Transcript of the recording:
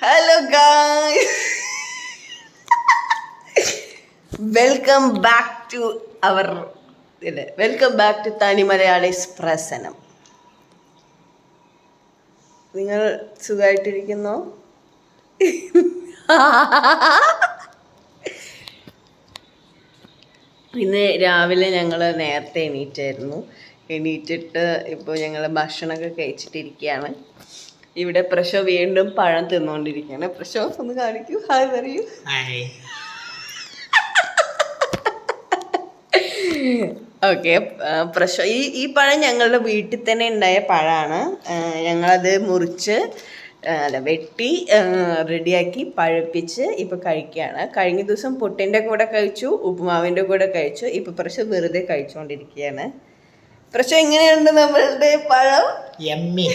Hello guys, welcome back to our welcome back to തനി മലയാളീസ് പ്രസനം. നിങ്ങൾ സുഖമായിട്ടിരിക്കുന്നോ? ഇന്ന് രാവിലെ ഞങ്ങൾ നേരത്തെ എണീറ്റിട്ട് ഇപ്പോൾ ഞങ്ങൾ ഭക്ഷണമൊക്കെ കഴിച്ചിട്ടിരിക്കുകയാണ്. ഇവിടെ പ്രശോ വീണ്ടും പഴം തിന്നുകൊണ്ടിരിക്കുകയാണ്. പ്രശോ ഒന്ന് കാണിക്കൂ, ഹായ് പറയൂ. ഓക്കെ, പ്രശോ ഈ പഴം ഞങ്ങളുടെ വീട്ടിൽ തന്നെ ഉണ്ടായ പഴമാണ്. ഞങ്ങളത് മുറിച്ച് വെട്ടി റെഡിയാക്കി പഴുപ്പിച്ച് ഇപ്പം കഴിക്കുകയാണ്. കഴിഞ്ഞ ദിവസം പുട്ടിൻ്റെ കൂടെ കഴിച്ചു, ഉപ്പുമാവിൻ്റെ കൂടെ കഴിച്ചു. ഇപ്പം പ്രശോ വെറുതെ കഴിച്ചുകൊണ്ടിരിക്കുകയാണ്. പ്രശോ എങ്ങനെയുണ്ട് നമ്മളുടെ പഴം? യമ്മി.